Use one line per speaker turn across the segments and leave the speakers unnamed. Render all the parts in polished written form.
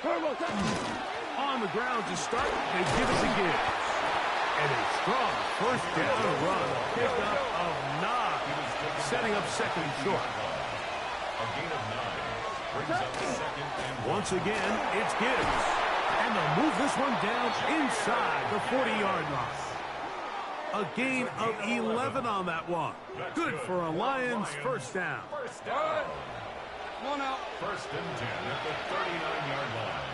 On the ground to start, they give it to Gibbs. And a strong first down run. Pickup of 9. Setting up second and short.
A gain of 9. Brings up second and
once again, it's Gibbs. And they'll move this one down inside the 40-yard line. A gain of 11 on that one. Good for a Lions first down.
First down. Come on out. First and 10 at the 39-yard line.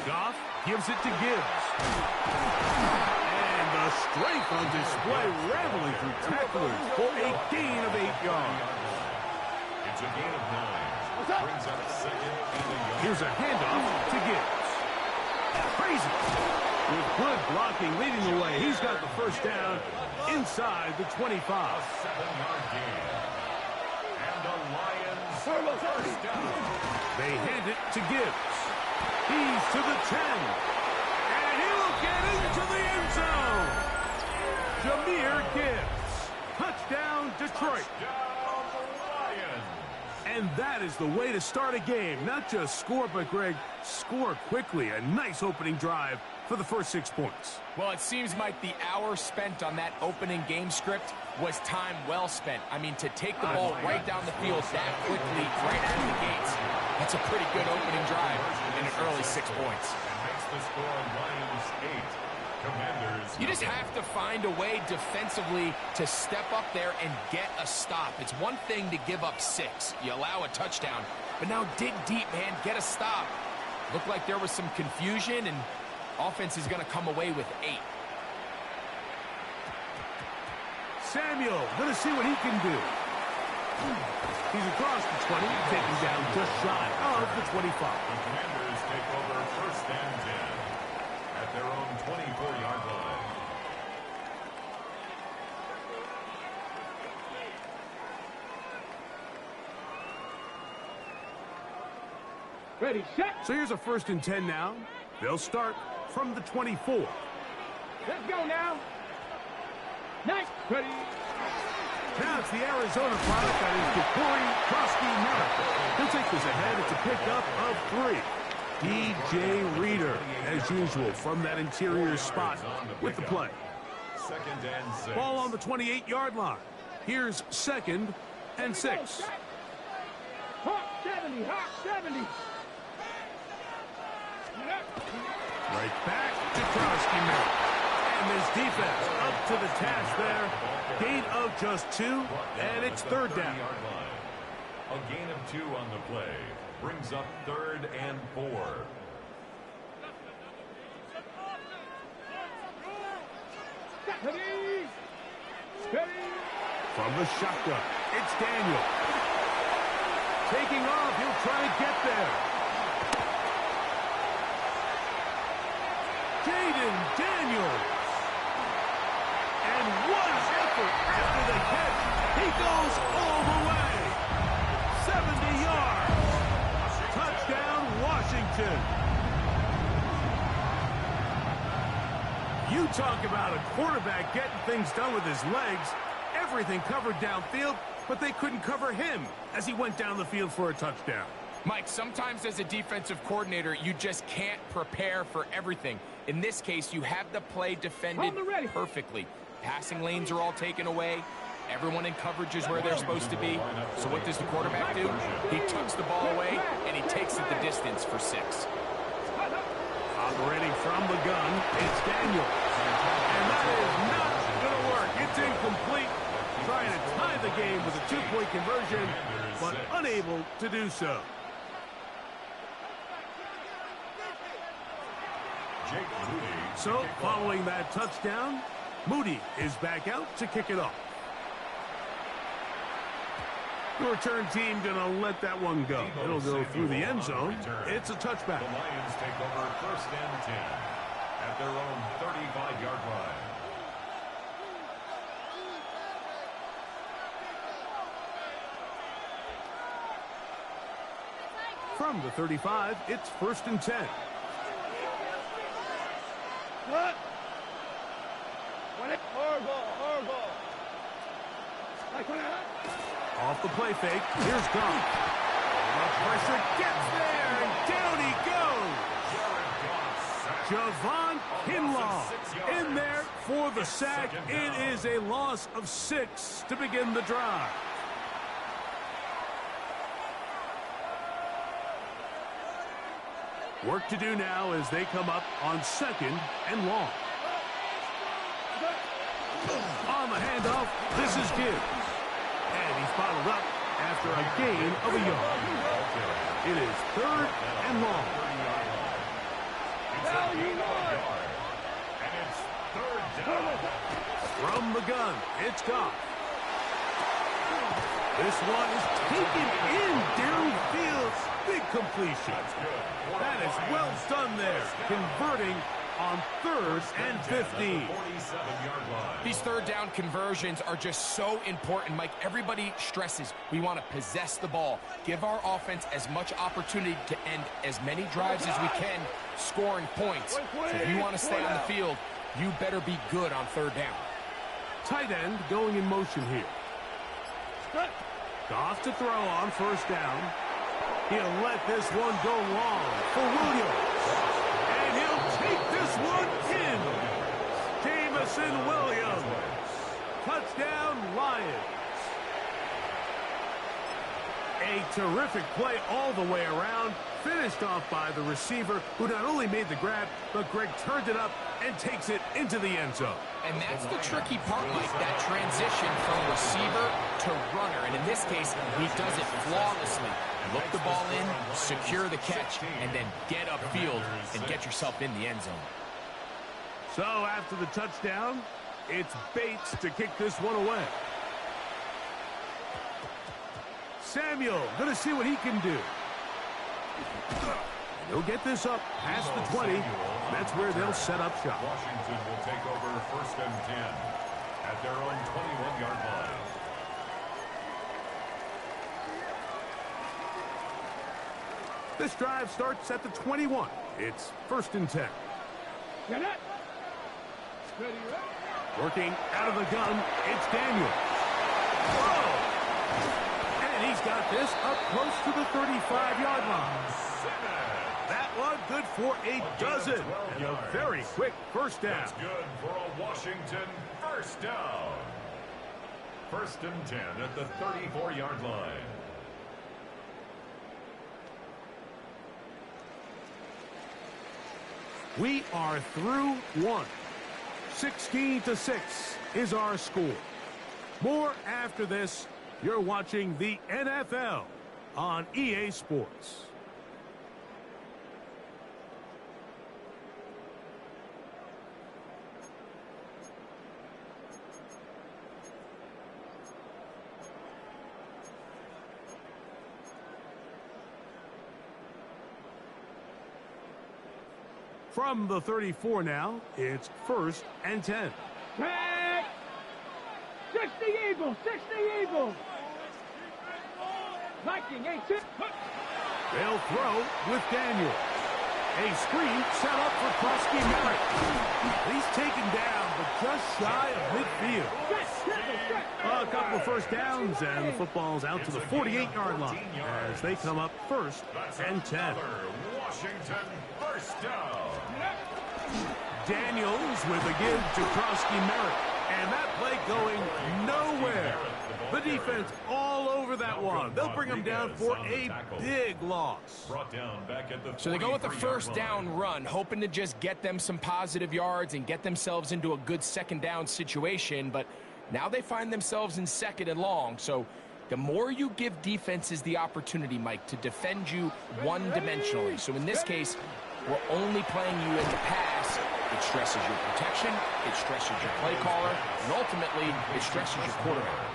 Goff gives it to Gibbs. And the strength on display, rambling through tacklers for a gain of 8 yards.
It's a gain of 9. Brings up second and a yard.
Here's a handoff to Gibbs. Crazy. With good blocking leading the way, he's got the first down inside the 25.
A 7-yard gain. And the Lions first down.
They hand it to Gibbs. He's to the 10. And he'll get into the end zone. Jahmyr Gibbs. Touchdown, Detroit.
Touchdown, Lions.
And that is the way to start a game. Not just score, but, Greg, score quickly. A nice opening drive for the first 6 points.
Well, it seems like the hour spent on that opening game script was time well spent. I mean, to take the ball right down the field that quickly, right out of the gates, that's a pretty good opening drive in an early 6 points.
And makes the score Lions 8. Commanders.
You just have to find a way defensively to step up there and get a stop. It's one thing to give up 6. You allow a touchdown. But now dig deep, man. Get a stop. Looked like there was some confusion, and offense is going to come away with 8.
Samuel, going to see what he can do. He's across the 20, taken down just shy of the 25.
The Commanders take over first and 10 at their own 24-yard line.
Ready, set. So here's a first and 10 now. They'll start from the 24.
Let's go now. Nice. Ready.
Now it's the Arizona product that is Depori Krosky Miller. He'll take this ahead. It's a pickup of 3. DJ Reader, as usual, from that interior spot with the play.
Second and 6.
Ball on the 28-yard line. Here's second and 6.
Hot 70, hot 70.
Right back to Krosky Miller. And this defense up to the task there. Gain of just 2, and it's third down.
A gain of 2 on the play. Brings up third and 4.
From the shotgun, it's Daniel. Taking off, he'll try to get there. Jaden Daniels. And what an effort after the catch. He goes all the way. 70 yards. Touchdown, Washington. You talk about a quarterback getting things done with his legs. Everything covered downfield, but they couldn't cover him as he went down the field for a touchdown.
Mike, sometimes as a defensive coordinator, you just can't prepare for everything. In this case, you have the play defended perfectly. Passing lanes are all taken away. Everyone in coverage is where they're supposed to be. So what does the quarterback do? He tucks the ball away, and he takes it the distance for 6.
Operating from the gun, it's Daniel. And that is not going to work. It's incomplete. Trying to tie the game with a 2-point conversion, but unable to do so. So, following that touchdown, Moody is back out to kick it off. The return team going to let that one go. It'll go through the end zone. It's a touchback.
The Lions take over first and 10 at their own 35-yard line.
From the 35, it's first and 10.
What? Hard ball.
Off the play fake, here's Goff. The pressure gets there, and down he goes. Javon Kinlaw in there for the sack. It is a loss of 6 to begin the drive. Work to do now as they come up on 2nd and long. On the handoff, this is Gibbs. And he's bottled up after a gain of a yard. It is 3rd and long.
And it's 3rd down.
From the gun, it's Goff. This one is taken in downfield. Big completion. That is well done there, converting on 3rd and 15.
These 3rd down conversions are just so important, Mike. Everybody stresses we want to possess the ball, give our offense as much opportunity to end as many drives as we can, scoring points. So if you want to stay on the field, you better be good on 3rd down.
Tight end going in motion here. Goff to throw on 1st down. He'll let this one go long for Williams. And he'll take this one in. Jamison Williams. Touchdown, Lions. A terrific play all the way around. Finished off by the receiver, who not only made the grab, but Greg turned it up and takes it into the end zone.
And that's the tricky part, Mike, that transition from receiver to runner. And in this case, he does it flawlessly. Look the ball in, secure the catch, and then get upfield and get yourself in the end zone.
So after the touchdown, it's Bates to kick this one away. Samuel going to see what he can do. He'll get this up past the 20. That's where they'll set up shop.
Washington will take over 1st and 10 at their own 21-yard line.
This drive starts at the 21. It's 1st and 10. Working out of the gun, it's Daniel. Whoa! And he's got this up close to the 35-yard line. That one good for a dozen. And a very quick 1st down.
That's good for a Washington 1st down. 1st and 10 at the 34-yard line.
We are through one. 16-6 is our score. More after this. You're watching the NFL on EA Sports. From the 34 now, it's 1st and 10.
Tag! 60 Eagles! 60 Eagles! Viking, 8 6.
They'll throw with Daniel. A screen set up for Krusky Merritt. He's taken down, but just shy of midfield. A couple of 1st downs, and the football's out to the 48-yard line as they come up 1st and 10.
Washington 1st down.
Daniels with a give to Krusky Merritt, and that play going nowhere. The defense all over that one. They'll bring him down for a big loss.
So they go with the 1st down run, hoping to just get them some positive yards and get themselves into a good 2nd down situation, but now they find themselves in 2nd and long. So the more you give defenses the opportunity, Mike, to defend you one-dimensionally. So in this case, we're only playing you in the pass. It stresses your protection, it stresses your play caller, and ultimately, it stresses your quarterback.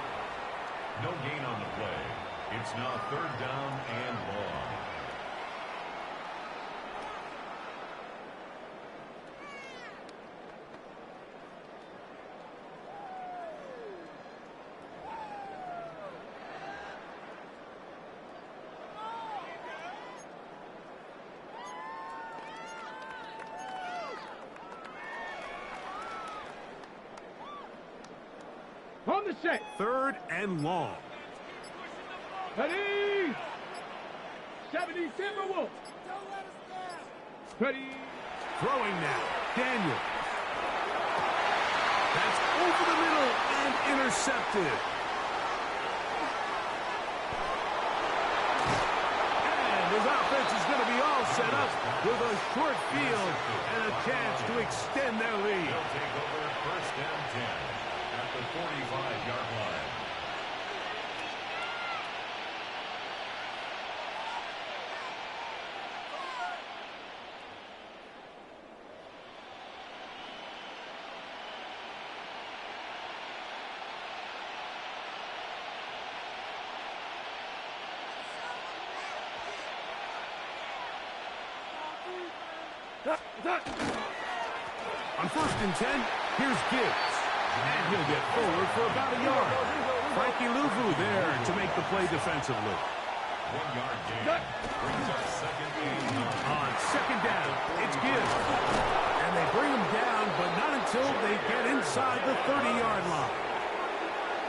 No gain on the play. It's now 3rd down and long.
On the set.
3rd and long.
Ready. 70 Timberwolves. Ready.
Throwing now. Daniel. That's over the middle and intercepted. And his offense is going to be all set up with a short field and a chance to extend their lead.
They'll take over first and 10 at the 45-yard line.
On first and 10, here's Gibbs. And he'll get forward for about a yard. Frankie Louvu there to make the play defensively.
1-yard gain. Brings up second and 9.
On second down, it's Gibbs. And they bring him down, but not until they get inside the 30-yard line.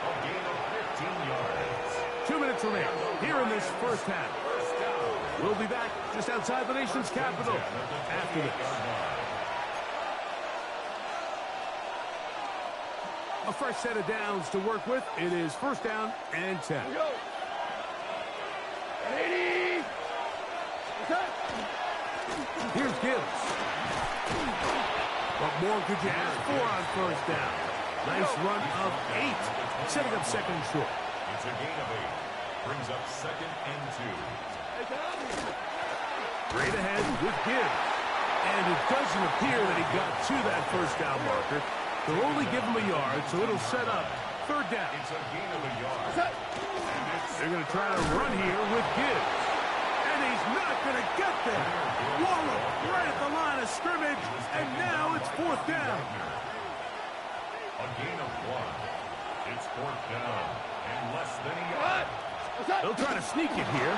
A gain of 15 yards.
2 minutes remain here in this first half.
First down.
We'll be back just outside the nation's capital after this. A fresh set of downs to work with. It is first down and 10. Here's Gibbs. What more could you ask for on first down? Nice run of 8, setting up second and short.
It's a gain of 8. Brings up second and 2.
Straight ahead with Gibbs. And it doesn't appear that he got to that first down marker. They'll only give him a yard, so it'll set up third down.
It's a gain of a yard.
They're going to try to run here with Gibbs. And he's not going to get there. Wallop right at the line of scrimmage, and now it's fourth down.
A gain of 1. It's fourth down and less than a yard.
They'll try to sneak it here.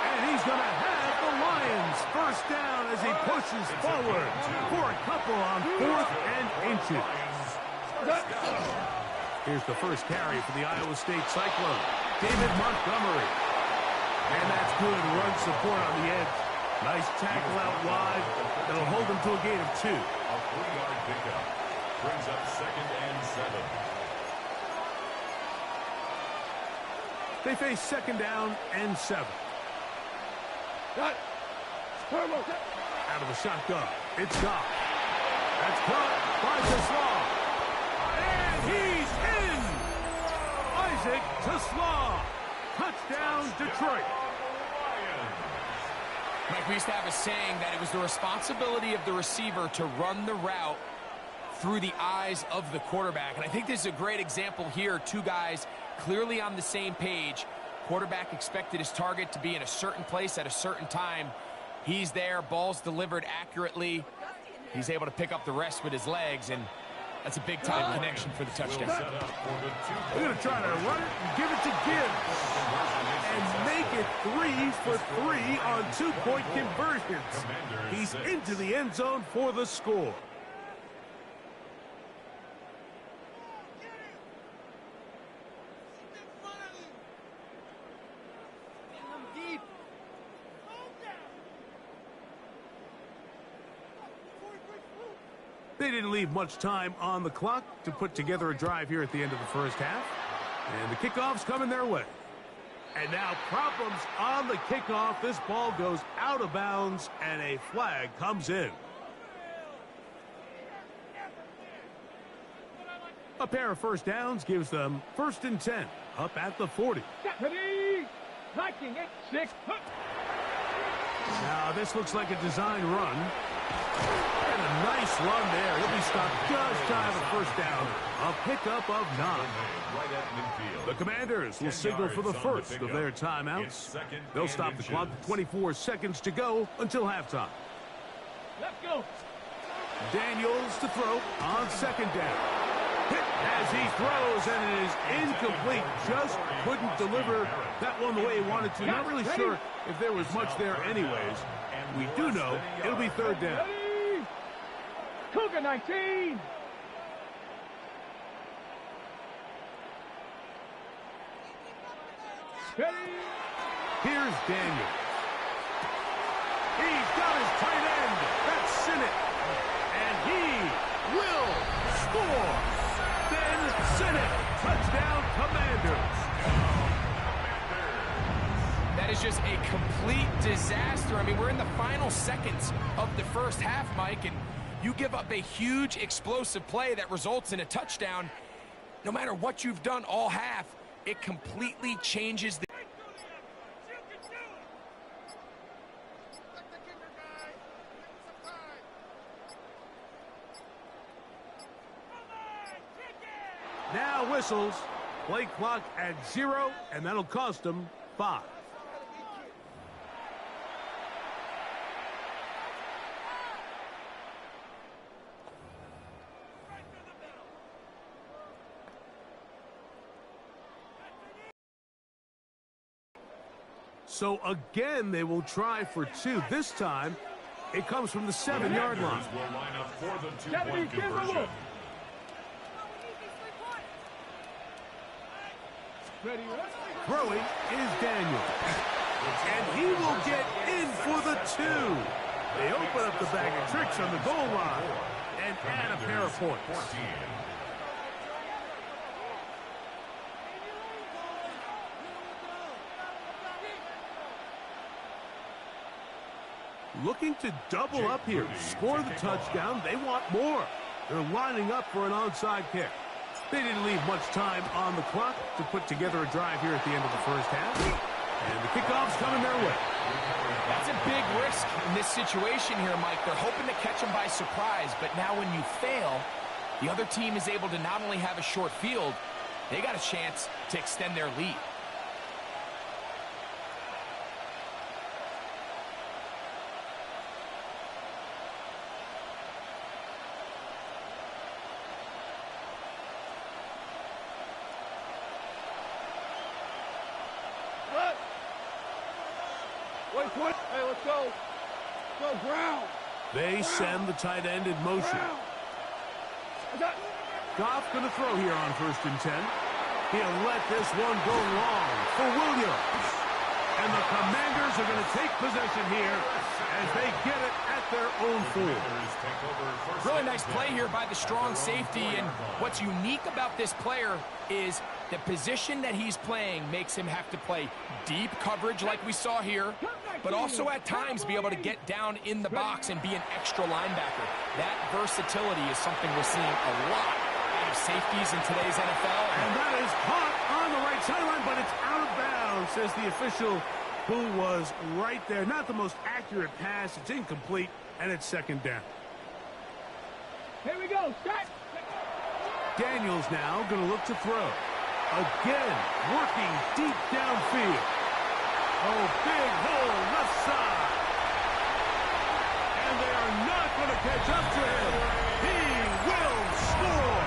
And he's going to have the Lions first down as he pushes forward for a couple on fourth and inches. Here's the first carry for the Iowa State Cyclone, David Montgomery. And that's good run support on the edge. Nice tackle out wide. That'll hold him to a gain of 2.
A 3-yard pickup brings up second and 7.
They face second down and 7. Out of the shotgun. It's Goff. That's caught by Teslaw. And he's in! Isaac Teslaw. Touchdown, Detroit.
Mike, we used to have a saying that it was the responsibility of the receiver to run the route through the eyes of the quarterback. And I think this is a great example here. Two guys clearly on the same page. Quarterback expected his target to be in a certain place at a certain time. He's there, ball's delivered accurately. He's able to pick up the rest with his legs, and that's a big-time connection for the touchdown.
They're going to try to run it and give it to Gibbs. And make it 3 for 3 on 2-point conversions. He's into the end zone for the score. They didn't leave much time on the clock to put together a drive here at the end of the first half. And the kickoff's coming their way. And now problems on the kickoff. This ball goes out of bounds, and a flag comes in. A pair of first downs gives them first and 10, up at the 40. Now, this looks like a design run. And a nice run there. He'll be stopped just shy of a first down. A pickup of 9. The Commanders will signal for the first of their timeouts. They'll stop the clock with 24 seconds to go until halftime.
Let's go.
Daniels to throw on second down. Hit as he throws, and it is incomplete. Just couldn't deliver that one the way he wanted to. Not really sure if there was much there anyways. We do know it'll be third down.
Cougar 19.
Here's Daniel. He's got his tight end. That's Sinnott. And he will score. Ben Sinnott. Touchdown, Commanders.
That is just a complete disaster. I mean, we're in the final seconds of the first half, Mike, and you give up a huge explosive play that results in a touchdown. No matter what you've done all half, it completely changes the...
Now whistles. Play clock at 0, and that'll cost them 5. So again, they will try for 2. This time, it comes from the 7-yard line.
Will line up for the two-point conversion.
Throwing is Daniel. And he will get in for the 2. They open up the bag of tricks on the goal line and add a pair of points.
14.
Looking to double up here. Score the touchdown. They want more. They're lining up for an onside kick. They didn't leave much time on the clock to put together a drive here at the end of the first half. And the kickoff's coming their way.
That's a big risk in this situation here, Mike. They're hoping to catch them by surprise, but now when you fail, the other team is able to not only have a short field, they got a chance to extend their lead.
Hey, let's go. Go ground.
They send the tight end in motion. Goff going to throw here on 1st and 10. He'll let this one go long for Williams. And the Commanders are going to take possession here as they get it at their own 4.
Really nice play here by the strong safety, and what's unique about this player is the position that he's playing makes him have to play deep coverage like we saw here, but also at times be able to get down in the box and be an extra linebacker. That versatility is something we're seeing a lot out of safeties in today's NFL.
And that is caught on the right sideline, but it's out of bounds, says the official who was right there. Not the most accurate pass. It's incomplete, and it's 2nd down.
Here we go. Start.
Daniels now going to look to throw. Again, working deep downfield. Oh, big hole left side. And they are not going to catch up to him. He will score.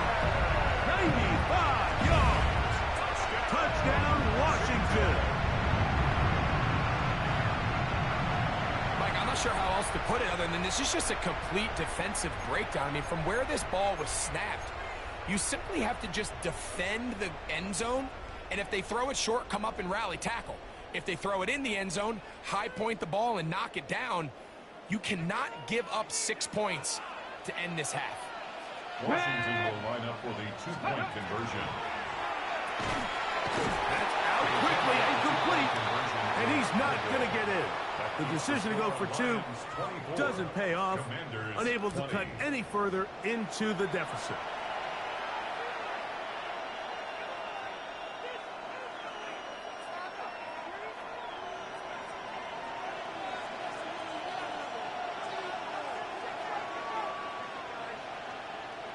95 yards. Touchdown, Washington.
Mike, I'm not sure how else to put it other than this is just a complete defensive breakdown. I mean, from where this ball was snapped, you simply have to just defend the end zone, and if they throw it short, come up and rally tackle. If they throw it in the end zone, high point the ball and knock it down. You cannot give up 6 points to end this half.
Washington will line up for the two-point conversion.
That's out quickly and complete, and he's not going to get in. The decision to go for 2 doesn't pay off, unable to cut any further into the deficit.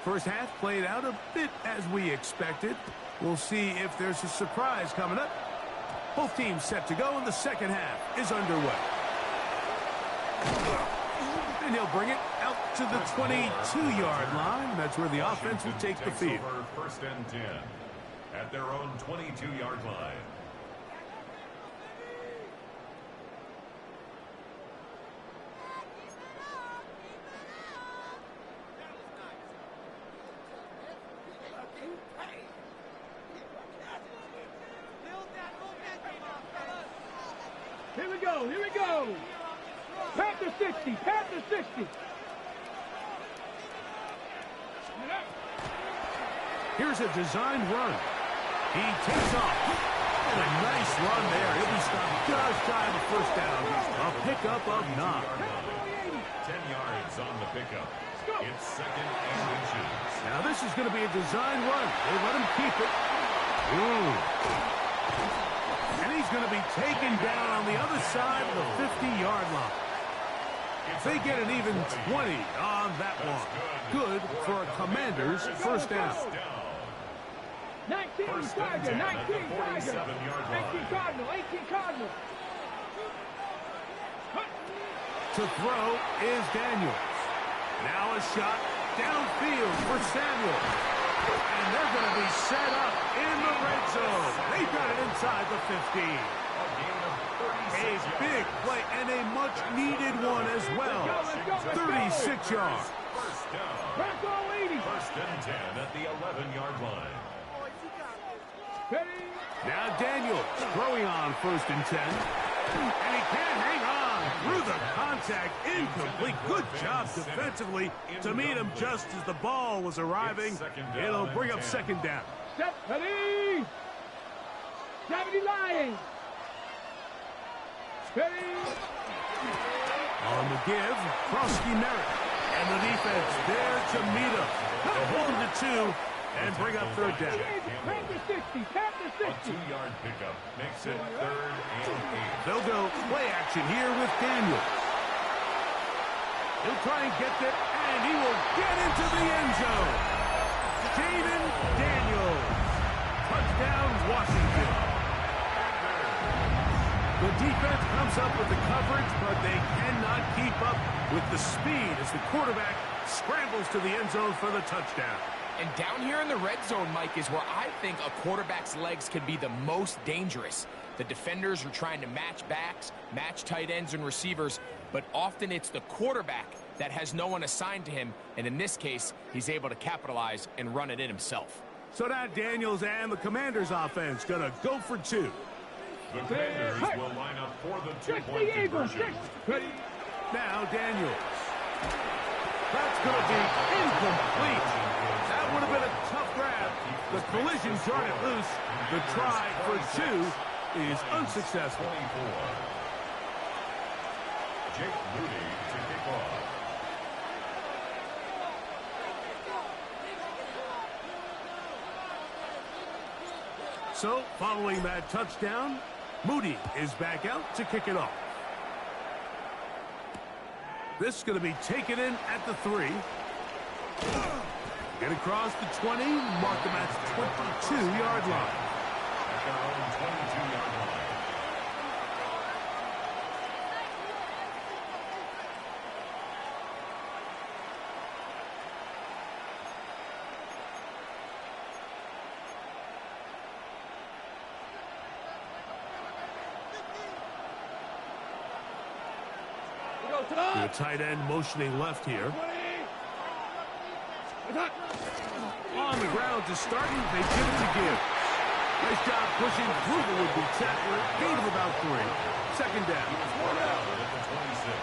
First half played out a bit as we expected. We'll see if there's a surprise coming up. Both teams set to go, and the second half is underway. And he'll bring it out to the 22-yard line. That's where the offense will take the field.
1st and 10 at their own 22-yard line.
Here we go. Here we go. Past the 60. Past the 60.
Here's a designed run. He takes off. And a nice run there. He'll be stopped just shy of a first down. A pickup of 9.
10 yards on the pickup. It's second and inches.
Now this is going to be a design run. They let him keep it. Ooh. And he's going to be taken down on the other side of the 50-yard line. They get an even 20 on that one. Good for a Commander's first down.
19 Tiger, 19 Tiger. 18 Cardinal, 18 Cardinal.
To throw is Daniels. Now a shot downfield for Samuel. And they're going to be set up in the red zone. They've got it inside the 15. A big play and a much-needed one as well. 36 yards.
First down. First and 10 at the 11-yard line.
Now Daniels throwing on first and 10. And he can't hang on through the contact. Incomplete. Good job defensively to meet him just as the ball was arriving. It'll bring up second down.
Set, ready. 70 Lions. Ready.
On the give, Krosky Merritt. And the defense there to meet him. They'll hold him to 2 and bring up third down.
Past the 60. Past the 60.
A 2-yard pickup makes it third and 8.
They'll go play action here with Daniels. He'll try and get there, and he will get into the end zone. Jaden Daniels. Touchdown, Washington. The defense comes up with the coverage, but they cannot keep up with the speed as the quarterback scrambles to the end zone for the touchdown.
And down here in the red zone, Mike, is where I think a quarterback's legs can be the most dangerous. The defenders are trying to match backs, match tight ends and receivers, but often it's the quarterback that has no one assigned to him, and in this case, he's able to capitalize and run it in himself.
So now Daniels and the Commanders' offense going to go for 2.
The Commanders will line up for the 2-point conversion.
Now Daniels. That's going to be incomplete. That would have been a tough grab. The collision jarred it loose. The try for 2 is unsuccessful.
24. Jake Moody to kick off.
So, following that touchdown, Moody is back out to kick it off. This is going to be taken in at the 3. Get across the 20, mark them at the 22-yard line.
At their own 22-yard line.
The tight end motioning left here. On the ground to starting, they give it to Gibbs. Nice job pushing through the would-be tackler. Gain of about 3. Second down.
Brought out at the 26.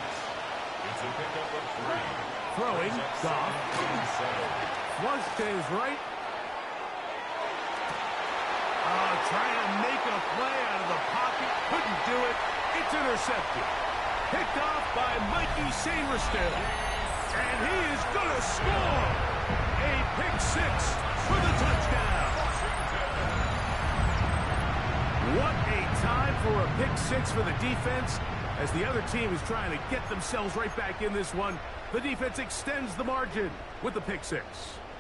It's a pickup of 3.
Throwing, Goff. Flush to his right. Trying to make a play out of the pocket. Couldn't do it. It's intercepted. Picked off by Mikey Sainristil. And he is going to score. A pick 6 for the touchdown. What a time for a pick 6 for the defense. As the other team is trying to get themselves right back in this one, the defense extends the margin with the pick 6.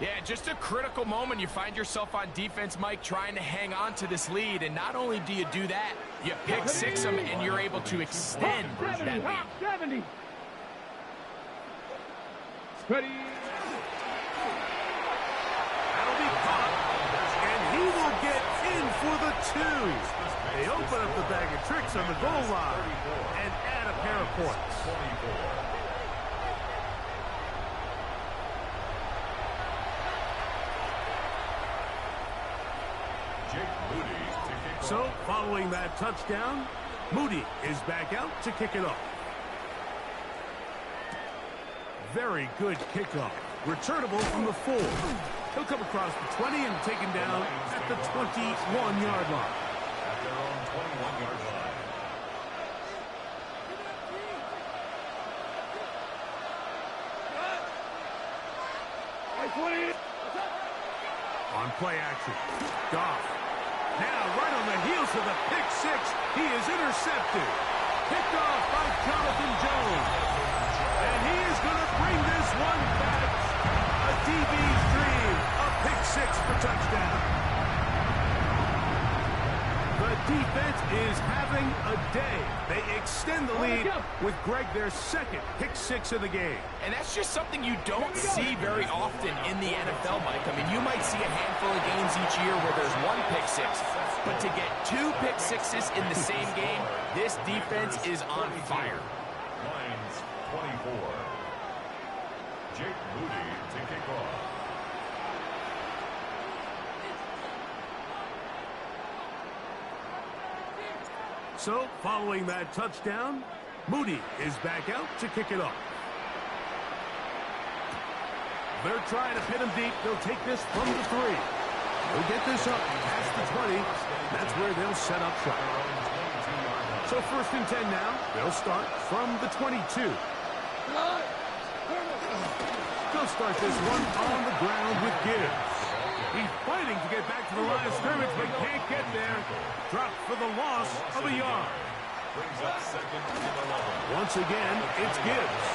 Yeah, just a critical moment. You find yourself on defense, Mike, trying to hang on to this lead. And not only do you do that, you pick 6 them and you're able to extend that lead.
70. Ready.
That'll be caught. And he will get in for the 2. They open up the bag of tricks on the goal line and add a pair of points.
24.
So, following that touchdown, Moody is back out to kick it off. Very good kickoff. Returnable from the 4. He'll come across the 20 and taken down at the 21-yard line.
At their own 21-yard line.
On play action, Goff. Now right on the heels of the pick 6, he is intercepted. Picked off by Jonathan Jones. And he is going to bring this one back. A DB's dream. A pick 6 for touchdown. The defense is having a day. They extend the lead with Greg their second pick 6 of the game.
And that's just something you don't see very often in the NFL, Mike. I mean, you might see a handful of games each year where there's 1 pick 6. But to get 2 pick 6s in the same game, this defense is on fire.
Lions 24. Jake Moody to kick off.
So, following that touchdown, Moody is back out to kick it off. They're trying to pin him deep. They'll take this from the 3. They'll get this up past the 20. That's where they'll set up shop. So, 1st and 10 now. They'll start from the 22. They'll start this one on the ground with Gibbs. He's fighting to get back to the line of scrimmage, but can't get there. Dropped for the loss of a yard.
Brings up 2nd and 11.
Once again, it's Gibbs.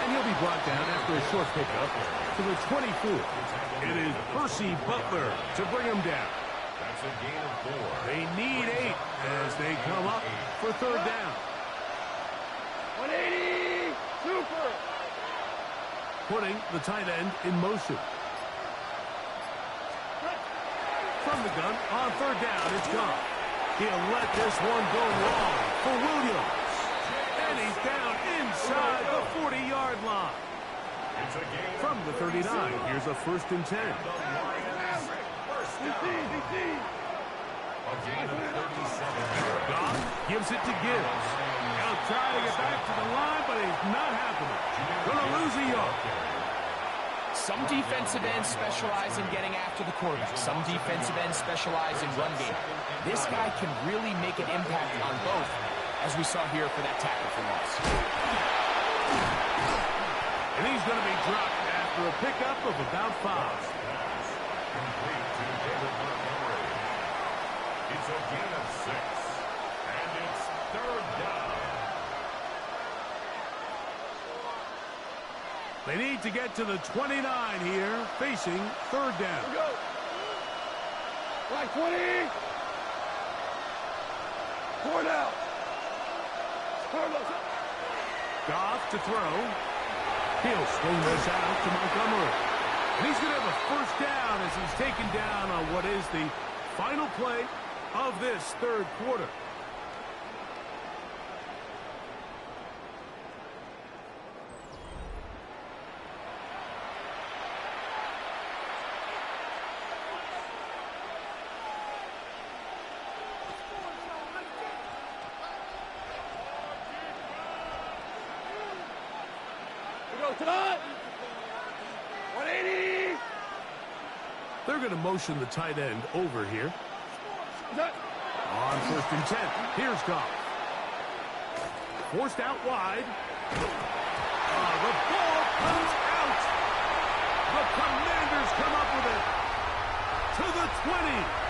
And he'll be brought down after a short pickup to the 24. It is Percy Butler to bring him down.
That's a gain of 4.
They need 8 as they come up for 3rd down.
180! Super!
Putting the tight end in motion. From the gun, on 3rd down, it's gone. He'll let this one go long for Williams. And he's down inside the 40-yard line.
It's a gain
From the 39, here's a 1st and 10.
The Lions first down. A gain of 37.
Goff gives it to Gibbs. He'll try to get back to the line, but he's not happening. Gonna lose a yard.
Some defensive ends specialize in getting after the quarterback. Some defensive ends specialize in run game. This guy can really make an impact on both, as we saw here for that tackle for loss.
And he's going to be dropped after a pickup of about 5.
Complete to David Montgomery. It's a gain of 6. And it's 3rd down.
They need to get to the 29 here, facing 3rd down.
Go! Right 20! 4 down!
Goff to throw. He'll swing this out to Montgomery. And he's going to have a 1st down as he's taken down on what is the final play of this 3rd quarter.
Tonight. 180.
They're going to motion the tight end over here. On 1st and 10, here's Goff. Forced out wide. The ball comes out. The Commanders come up with it to the 20.